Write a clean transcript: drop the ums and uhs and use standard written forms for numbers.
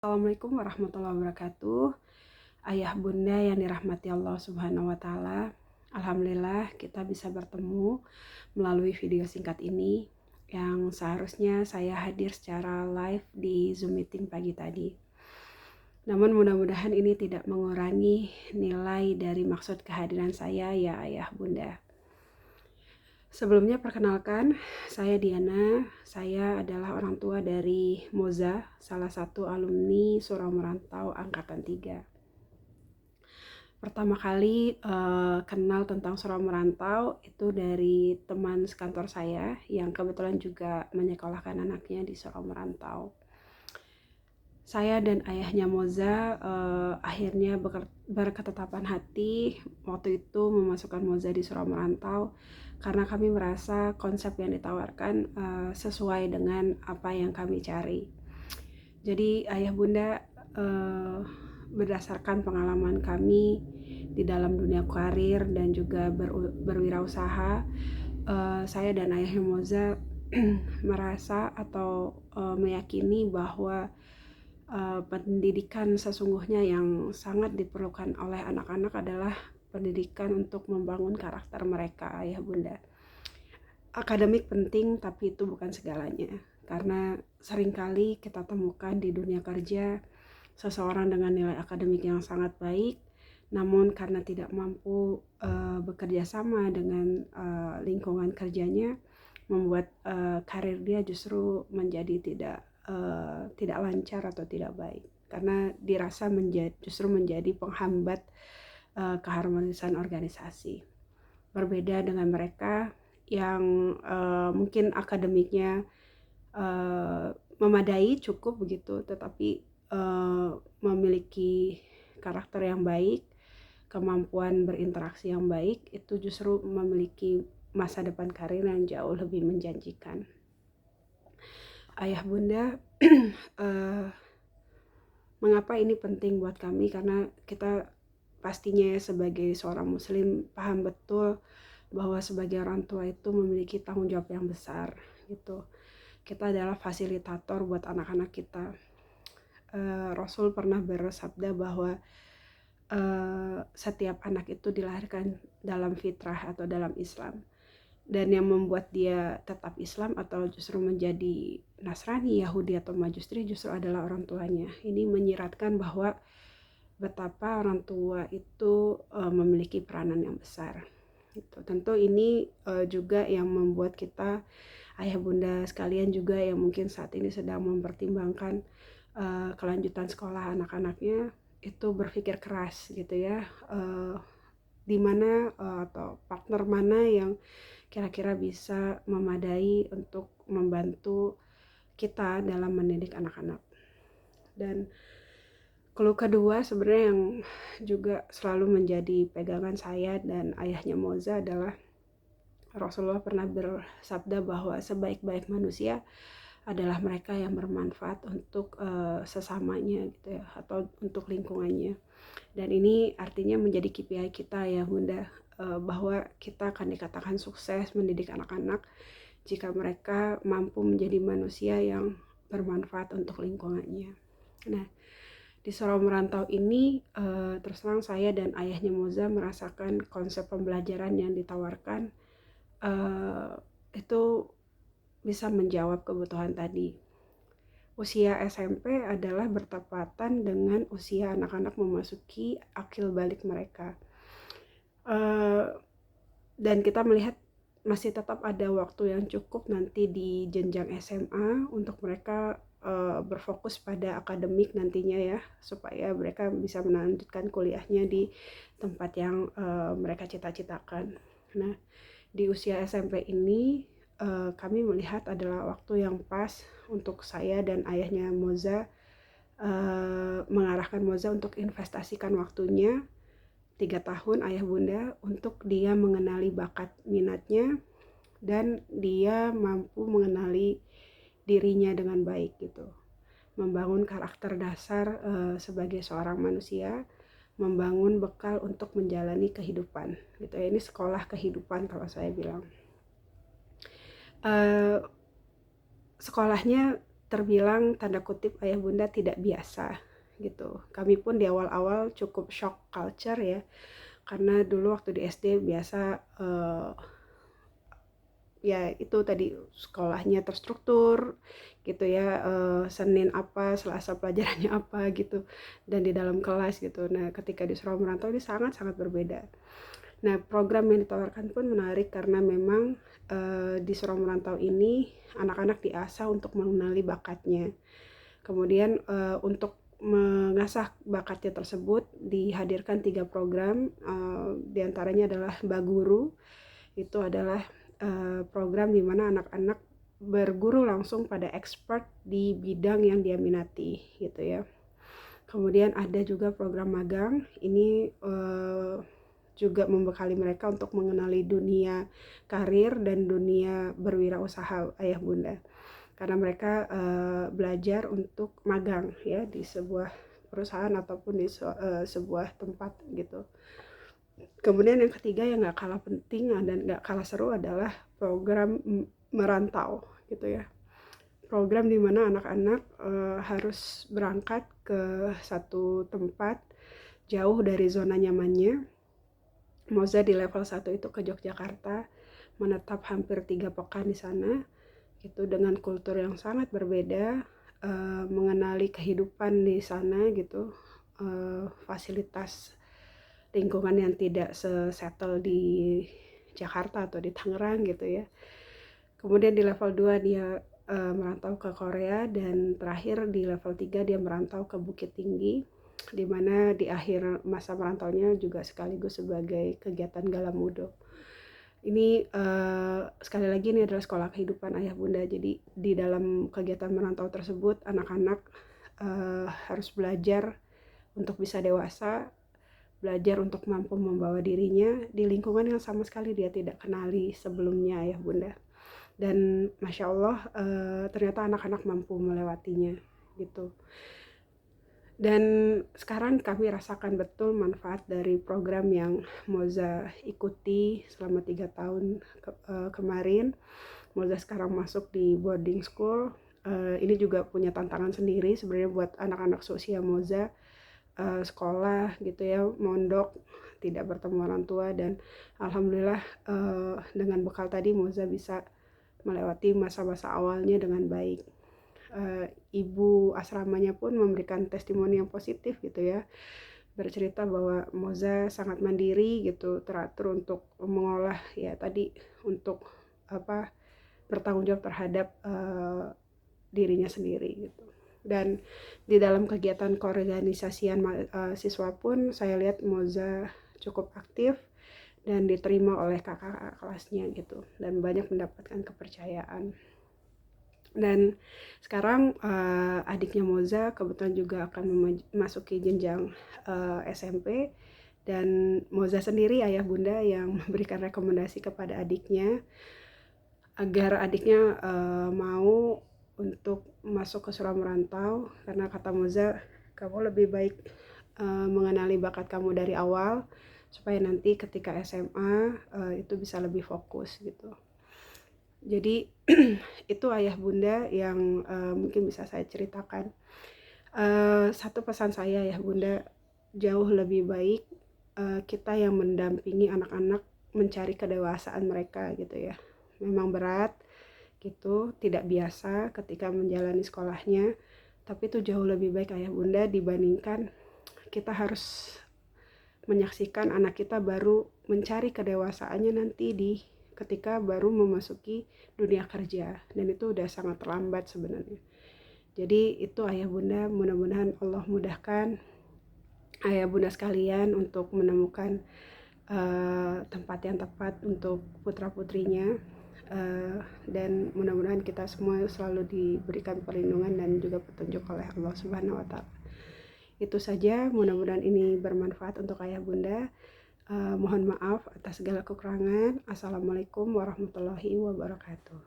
Assalamualaikum warahmatullahi wabarakatuh. Ayah bunda yang dirahmati Allah Subhanahu wa Ta'ala, alhamdulillah kita bisa bertemu melalui video singkat ini yang seharusnya saya hadir secara live di Zoom meeting pagi tadi. Namun mudah-mudahan ini tidak mengurangi nilai dari maksud kehadiran saya, ya ayah bunda. Sebelumnya perkenalkan, saya Diana. Saya adalah orang tua dari Moza, salah satu alumni Surau Merantau Angkatan 3. Pertama kali kenal tentang Surau Merantau itu dari teman sekantor saya yang kebetulan juga menyekolahkan anaknya di Surau Merantau. Saya dan ayahnya Moza akhirnya berketetapan hati waktu itu memasukkan Moza di Surau Merantau karena kami merasa konsep yang ditawarkan sesuai dengan apa yang kami cari. Jadi ayah bunda, berdasarkan pengalaman kami di dalam dunia karir dan juga berwirausaha, saya dan ayahnya Moza merasa atau meyakini bahwa pendidikan sesungguhnya yang sangat diperlukan oleh anak-anak adalah pendidikan untuk membangun karakter mereka, ayah bunda. Akademik penting, tapi itu bukan segalanya. Karena seringkali kita temukan di dunia kerja seseorang dengan nilai akademik yang sangat baik, namun karena tidak mampu bekerja sama dengan lingkungan kerjanya, membuat karir dia justru menjadi tidak lancar atau tidak baik, karena dirasa justru menjadi penghambat keharmonisan organisasi. Berbeda dengan mereka yang mungkin akademiknya memadai, cukup begitu, tetapi memiliki karakter yang baik, kemampuan berinteraksi yang baik, itu justru memiliki masa depan karir yang jauh lebih menjanjikan. Ayah bunda, mengapa ini penting buat kami? Karena kita pastinya sebagai seorang muslim paham betul bahwa sebagai orang tua itu memiliki tanggung jawab yang besar gitu. Kita adalah fasilitator buat anak-anak kita. Rasul pernah bersabda bahwa setiap anak itu dilahirkan dalam fitrah atau dalam Islam, dan yang membuat dia tetap Islam atau justru menjadi Nasrani, Yahudi atau Majustri justru adalah orang tuanya. Ini menyiratkan bahwa betapa orang tua itu memiliki peranan yang besar gitu. Tentu ini juga yang membuat kita, ayah bunda sekalian juga yang mungkin saat ini sedang mempertimbangkan kelanjutan sekolah anak-anaknya, itu berpikir keras gitu ya, di mana atau partner mana yang kira-kira bisa memadai untuk membantu kita dalam mendidik anak-anak. Dan keluh kedua sebenarnya yang juga selalu menjadi pegangan saya dan ayahnya Moza adalah Rasulullah pernah bersabda bahwa sebaik-baik manusia adalah mereka yang bermanfaat untuk sesamanya gitu ya, atau untuk lingkungannya. Dan ini artinya menjadi KPI kita ya bunda, bahwa kita akan dikatakan sukses mendidik anak-anak jika mereka mampu menjadi manusia yang bermanfaat untuk lingkungannya. Nah, di Surau Merantau ini terus terang saya dan ayahnya Moza merasakan konsep pembelajaran yang ditawarkan itu bisa menjawab kebutuhan tadi. Usia SMP adalah bertepatan dengan usia anak-anak memasuki akil balik mereka, dan kita melihat masih tetap ada waktu yang cukup nanti di jenjang SMA untuk mereka berfokus pada akademik nantinya ya, supaya mereka bisa melanjutkan kuliahnya di tempat yang mereka cita-citakan. Nah, di usia SMP ini kami melihat adalah waktu yang pas untuk saya dan ayahnya Moza mengarahkan Moza untuk investasikan waktunya 3 tahun ayah bunda untuk dia mengenali bakat minatnya dan dia mampu mengenali dirinya dengan baik gitu, membangun karakter dasar sebagai seorang manusia, membangun bekal untuk menjalani kehidupan gitu ya. Ini sekolah kehidupan kalau saya bilang. Sekolahnya terbilang tanda kutip ayah bunda tidak biasa gitu. Kami pun di awal-awal cukup shock culture ya, karena dulu waktu di SD biasa ya itu tadi sekolahnya terstruktur gitu ya, Senin apa, Selasa pelajarannya apa gitu, dan di dalam kelas gitu. Nah ketika di Surau Merantau ini sangat-sangat berbeda. Nah program yang ditawarkan pun menarik karena memang di Surau Merantau ini anak-anak diasah untuk mengenali bakatnya. Kemudian untuk mengasah bakatnya tersebut dihadirkan 3 program, diantaranya adalah Baguru. Itu adalah program di mana anak-anak berguru langsung pada expert di bidang yang dia minati gitu ya. Kemudian ada juga program magang, ini juga membekali mereka untuk mengenali dunia karir dan dunia berwirausaha ayah bunda, karena mereka belajar untuk magang ya di sebuah perusahaan ataupun di sebuah tempat gitu. Kemudian yang ketiga yang gak kalah penting dan gak kalah seru adalah program merantau gitu ya. Program di mana anak-anak harus berangkat ke satu tempat jauh dari zona nyamannya. Moza di level 1 itu ke Yogyakarta, menetap hampir 3 pekan di sana gitu, dengan kultur yang sangat berbeda, mengenali kehidupan di sana gitu, fasilitas lingkungan yang tidak settle di Jakarta atau di Tangerang gitu ya. Kemudian di level 2 dia merantau ke Korea, dan terakhir di level 3 dia merantau ke Bukit Tinggi, di mana di akhir masa merantaunya juga sekaligus sebagai kegiatan Galamudo. Ini sekali lagi ini adalah sekolah kehidupan ayah bunda. Jadi di dalam kegiatan merantau tersebut anak-anak harus belajar untuk bisa dewasa, belajar untuk mampu membawa dirinya di lingkungan yang sama sekali dia tidak kenali sebelumnya ayah bunda. Dan Masya Allah ternyata anak-anak mampu melewatinya gitu. Dan sekarang kami rasakan betul manfaat dari program yang Moza ikuti selama 3 tahun kemarin. Moza sekarang masuk di boarding school. Ini juga punya tantangan sendiri sebenarnya buat anak-anak seusia Moza, sekolah gitu ya, mondok, tidak bertemu orang tua, dan alhamdulillah dengan bekal tadi Moza bisa melewati masa-masa awalnya dengan baik. Ibu asramanya pun memberikan testimoni yang positif gitu ya, bercerita bahwa Moza sangat mandiri gitu, teratur untuk mengolah ya tadi, untuk bertanggung jawab terhadap dirinya sendiri gitu. Dan di dalam kegiatan keorganisasian siswa pun saya lihat Moza cukup aktif dan diterima oleh kakak kelasnya gitu, dan banyak mendapatkan kepercayaan. Dan sekarang adiknya Moza kebetulan juga akan memasuki jenjang SMP, dan Moza sendiri ayah bunda yang memberikan rekomendasi kepada adiknya agar adiknya mau untuk masuk ke Surau Merantau, karena kata Moza, kamu lebih baik mengenali bakat kamu dari awal supaya nanti ketika SMA itu bisa lebih fokus gitu. Jadi itu ayah bunda yang mungkin bisa saya ceritakan. Satu pesan saya ayah bunda, jauh lebih baik kita yang mendampingi anak-anak mencari kedewasaan mereka gitu ya. Memang berat gitu, tidak biasa ketika menjalani sekolahnya, tapi itu jauh lebih baik ayah bunda dibandingkan kita harus menyaksikan anak kita baru mencari kedewasaannya nanti ketika baru memasuki dunia kerja, dan itu udah sangat terlambat sebenarnya. Jadi itu ayah bunda, mudah-mudahan Allah mudahkan ayah bunda sekalian untuk menemukan tempat yang tepat untuk putra-putrinya, dan mudah-mudahan kita semua selalu diberikan perlindungan dan juga petunjuk oleh Allah Subhanahu wa Ta'ala. Itu saja, mudah-mudahan ini bermanfaat untuk ayah bunda. Mohon maaf atas segala kekurangan. Assalamualaikum warahmatullahi wabarakatuh.